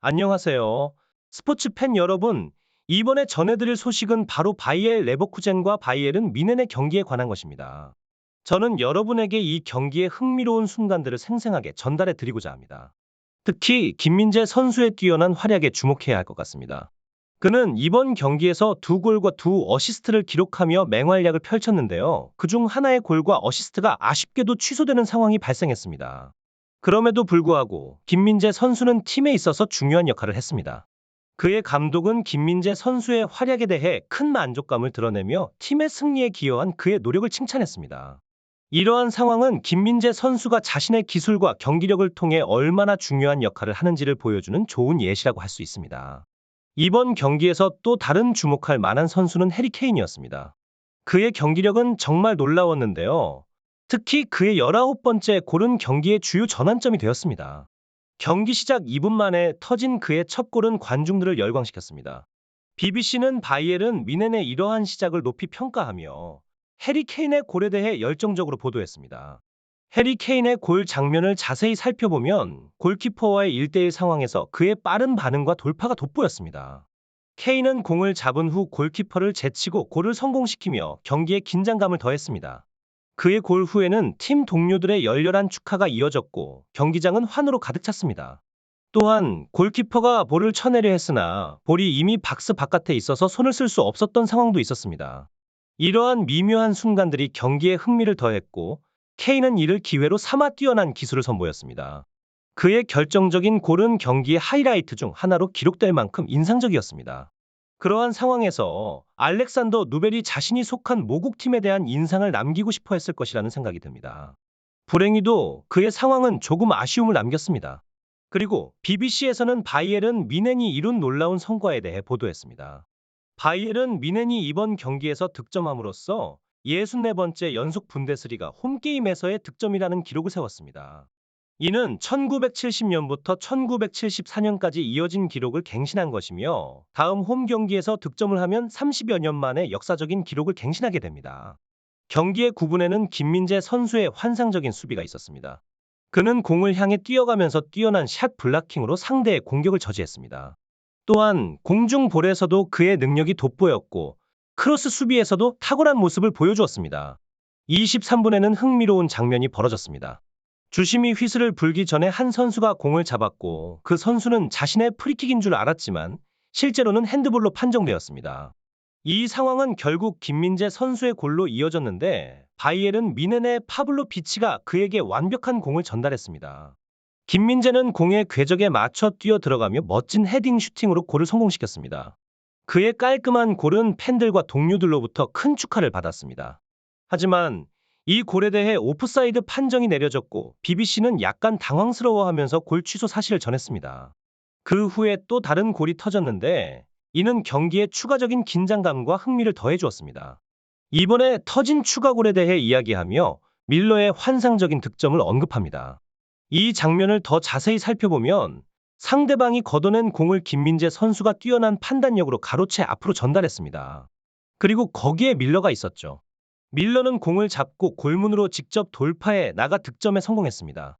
안녕하세요. 스포츠 팬 여러분, 이번에 전해드릴 소식은 바로 바이엘 레버쿠젠과 바이에른 미넨의 경기에 관한 것입니다. 저는 여러분에게 이 경기의 흥미로운 순간들을 생생하게 전달해 드리고자 합니다. 특히 김민재 선수의 뛰어난 활약에 주목해야 할 것 같습니다. 그는 이번 경기에서 두 골과 두 어시스트를 기록하며 맹활약을 펼쳤는데요. 그중 하나의 골과 어시스트가 아쉽게도 취소되는 상황이 발생했습니다. 그럼에도 불구하고 김민재 선수는 팀에 있어서 중요한 역할을 했습니다. 그의 감독은 김민재 선수의 활약에 대해 큰 만족감을 드러내며 팀의 승리에 기여한 그의 노력을 칭찬했습니다. 이러한 상황은 김민재 선수가 자신의 기술과 경기력을 통해 얼마나 중요한 역할을 하는지를 보여주는 좋은 예시라고 할 수 있습니다. 이번 경기에서 또 다른 주목할 만한 선수는 해리 케인이었습니다. 그의 경기력은 정말 놀라웠는데요. 특히 그의 19번째 골은 경기의 주요 전환점이 되었습니다. 경기 시작 2분 만에 터진 그의 첫 골은 관중들을 열광시켰습니다. BBC는 바이에른 미넨의 이러한 시작을 높이 평가하며 해리 케인의 골에 대해 열정적으로 보도했습니다. 해리 케인의 골 장면을 자세히 살펴보면 골키퍼와의 1대1 상황에서 그의 빠른 반응과 돌파가 돋보였습니다. 케인은 공을 잡은 후 골키퍼를 제치고 골을 성공시키며 경기에 긴장감을 더했습니다. 그의 골 후에는 팀 동료들의 열렬한 축하가 이어졌고 경기장은 환호로 가득 찼습니다. 또한 골키퍼가 볼을 쳐내려 했으나 볼이 이미 박스 바깥에 있어서 손을 쓸 수 없었던 상황도 있었습니다. 이러한 미묘한 순간들이 경기에 흥미를 더했고 케인은 이를 기회로 삼아 뛰어난 기술을 선보였습니다. 그의 결정적인 골은 경기의 하이라이트 중 하나로 기록될 만큼 인상적이었습니다. 그러한 상황에서 알렉산더 누벨이 자신이 속한 모국팀에 대한 인상을 남기고 싶어 했을 것이라는 생각이 듭니다. 불행히도 그의 상황은 조금 아쉬움을 남겼습니다. 그리고 BBC에서는 바이에른 미넨이 이룬 놀라운 성과에 대해 보도했습니다. 바이에른 미넨이 이번 경기에서 득점함으로써 64번째 연속 분데스리가 홈게임에서의 득점이라는 기록을 세웠습니다. 이는 1970년부터 1974년까지 이어진 기록을 갱신한 것이며 다음 홈 경기에서 득점을 하면 30여 년 만에 역사적인 기록을 갱신하게 됩니다. 경기의 9분에는 김민재 선수의 환상적인 수비가 있었습니다. 그는 공을 향해 뛰어가면서 뛰어난 샷 블락킹으로 상대의 공격을 저지했습니다. 또한 공중볼에서도 그의 능력이 돋보였고 크로스 수비에서도 탁월한 모습을 보여주었습니다. 23분에는 흥미로운 장면이 벌어졌습니다. 주심이 휘슬을 불기 전에 한 선수가 공을 잡았고 그 선수는 자신의 프리킥인 줄 알았지만 실제로는 핸드볼로 판정되었습니다. 이 상황은 결국 김민재 선수의 골로 이어졌는데 바이에른 미넨의 파블로 비치가 그에게 완벽한 공을 전달했습니다. 김민재는 공의 궤적에 맞춰 뛰어 들어가며 멋진 헤딩 슈팅으로 골을 성공시켰습니다. 그의 깔끔한 골은 팬들과 동료들로부터 큰 축하를 받았습니다. 하지만 이 골에 대해 오프사이드 판정이 내려졌고 BBC는 약간 당황스러워하면서 골 취소 사실을 전했습니다. 그 후에 또 다른 골이 터졌는데 이는 경기에 추가적인 긴장감과 흥미를 더해주었습니다. 이번에 터진 추가골에 대해 이야기하며 밀러의 환상적인 득점을 언급합니다. 이 장면을 더 자세히 살펴보면 상대방이 걷어낸 공을 김민재 선수가 뛰어난 판단력으로 가로채 앞으로 전달했습니다. 그리고 거기에 밀러가 있었죠. 밀러는 공을 잡고 골문으로 직접 돌파해 나가 득점에 성공했습니다.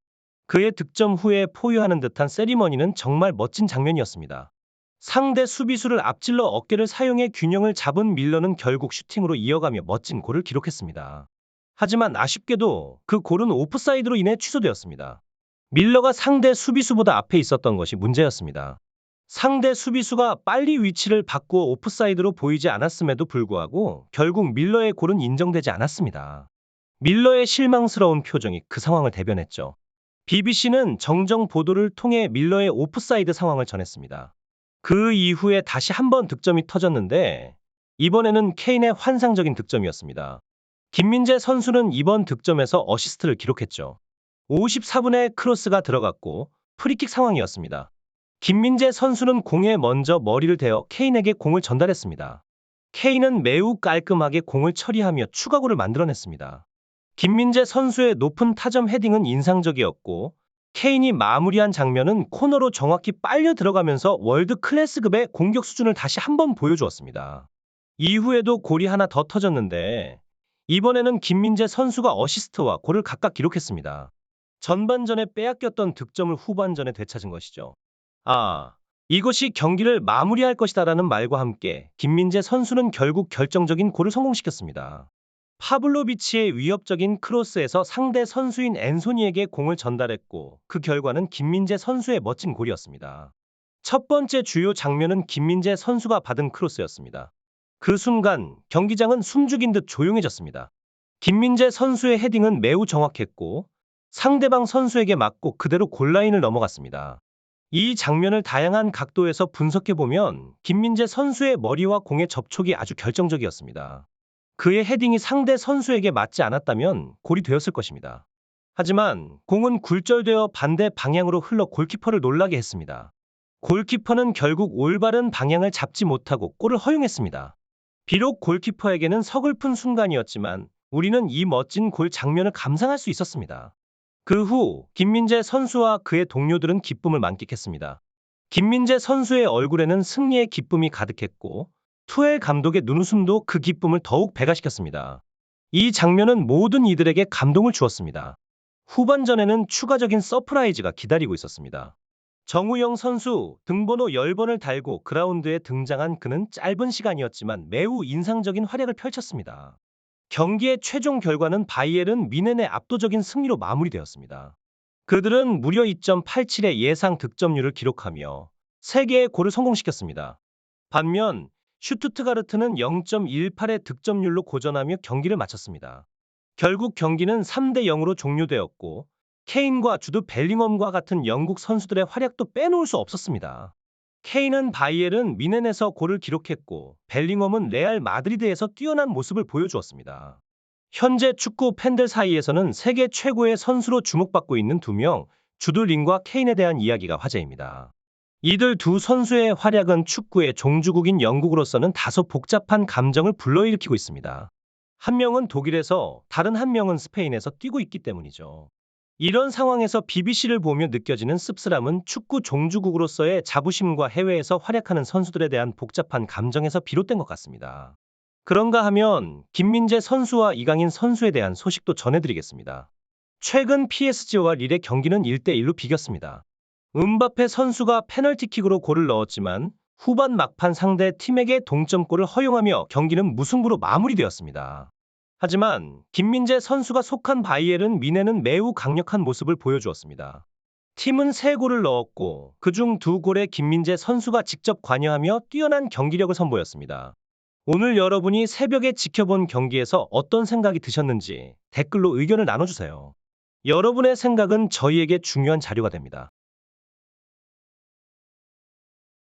그의 득점 후에 포효하는 듯한 세리머니는 정말 멋진 장면이었습니다. 상대 수비수를 앞질러 어깨를 사용해 균형을 잡은 밀러는 결국 슈팅으로 이어가며 멋진 골을 기록했습니다. 하지만 아쉽게도 그 골은 오프사이드로 인해 취소되었습니다. 밀러가 상대 수비수보다 앞에 있었던 것이 문제였습니다. 상대 수비수가 빨리 위치를 바꾸어 오프사이드로 보이지 않았음에도 불구하고 결국 밀러의 골은 인정되지 않았습니다. 밀러의 실망스러운 표정이 그 상황을 대변했죠. BBC는 정정 보도를 통해 밀러의 오프사이드 상황을 전했습니다. 그 이후에 다시 한 번 득점이 터졌는데 이번에는 케인의 환상적인 득점이었습니다. 김민재 선수는 이번 득점에서 어시스트를 기록했죠. 54분에 크로스가 들어갔고 프리킥 상황이었습니다. 김민재 선수는 공에 먼저 머리를 대어 케인에게 공을 전달했습니다. 케인은 매우 깔끔하게 공을 처리하며 추가골을 만들어냈습니다. 김민재 선수의 높은 타점 헤딩은 인상적이었고 케인이 마무리한 장면은 코너로 정확히 빨려 들어가면서 월드 클래스급의 공격 수준을 다시 한번 보여주었습니다. 이후에도 골이 하나 더 터졌는데 이번에는 김민재 선수가 어시스트와 골을 각각 기록했습니다. 전반전에 빼앗겼던 득점을 후반전에 되찾은 것이죠. 아, 이것이 경기를 마무리할 것이다라는 말과 함께 김민재 선수는 결국 결정적인 골을 성공시켰습니다. 파블로비치의 위협적인 크로스에서 상대 선수인 앤소니에게 공을 전달했고 그 결과는 김민재 선수의 멋진 골이었습니다. 첫 번째 주요 장면은 김민재 선수가 받은 크로스였습니다. 그 순간 경기장은 숨죽인 듯 조용해졌습니다. 김민재 선수의 헤딩은 매우 정확했고 상대방 선수에게 맞고 그대로 골라인을 넘어갔습니다. 이 장면을 다양한 각도에서 분석해보면 김민재 선수의 머리와 공의 접촉이 아주 결정적이었습니다. 그의 헤딩이 상대 선수에게 맞지 않았다면 골이 되었을 것입니다. 하지만 공은 굴절되어 반대 방향으로 흘러 골키퍼를 놀라게 했습니다. 골키퍼는 결국 올바른 방향을 잡지 못하고 골을 허용했습니다. 비록 골키퍼에게는 서글픈 순간이었지만 우리는 이 멋진 골 장면을 감상할 수 있었습니다. 그 후 김민재 선수와 그의 동료들은 기쁨을 만끽했습니다. 김민재 선수의 얼굴에는 승리의 기쁨이 가득했고 투엘 감독의 눈웃음도 그 기쁨을 더욱 배가시켰습니다. 이 장면은 모든 이들에게 감동을 주었습니다. 후반전에는 추가적인 서프라이즈가 기다리고 있었습니다. 정우영 선수 등번호 10번을 달고 그라운드에 등장한 그는 짧은 시간이었지만 매우 인상적인 활약을 펼쳤습니다. 경기의 최종 결과는 바이에른 뮌헨의 압도적인 승리로 마무리되었습니다. 그들은 무려 2.87의 예상 득점률을 기록하며 3개의 골을 성공시켰습니다. 반면 슈투트가르트는 0.18의 득점률로 고전하며 경기를 마쳤습니다. 결국 경기는 3대 0으로 종료되었고 케인과 주드 벨링엄과 같은 영국 선수들의 활약도 빼놓을 수 없었습니다. 케인은 바이에른 뮌헨에서 골을 기록했고 벨링엄은 레알 마드리드에서 뛰어난 모습을 보여주었습니다. 현재 축구 팬들 사이에서는 세계 최고의 선수로 주목받고 있는 두 명, 주드 링과 케인에 대한 이야기가 화제입니다. 이들 두 선수의 활약은 축구의 종주국인 영국으로서는 다소 복잡한 감정을 불러일으키고 있습니다. 한 명은 독일에서 다른 한 명은 스페인에서 뛰고 있기 때문이죠. 이런 상황에서 BBC를 보며 느껴지는 씁쓸함은 축구 종주국으로서의 자부심과 해외에서 활약하는 선수들에 대한 복잡한 감정에서 비롯된 것 같습니다. 그런가 하면 김민재 선수와 이강인 선수에 대한 소식도 전해드리겠습니다. 최근 PSG와 릴의 경기는 1대1로 비겼습니다. 음바페 선수가 페널티킥으로 골을 넣었지만 후반 막판 상대 팀에게 동점골을 허용하며 경기는 무승부로 마무리되었습니다. 하지만 김민재 선수가 속한 바이에른 뮌헨은 매우 강력한 모습을 보여주었습니다. 팀은 3골을 넣었고 그중 2골에 김민재 선수가 직접 관여하며 뛰어난 경기력을 선보였습니다. 오늘 여러분이 새벽에 지켜본 경기에서 어떤 생각이 드셨는지 댓글로 의견을 나눠주세요. 여러분의 생각은 저희에게 중요한 자료가 됩니다.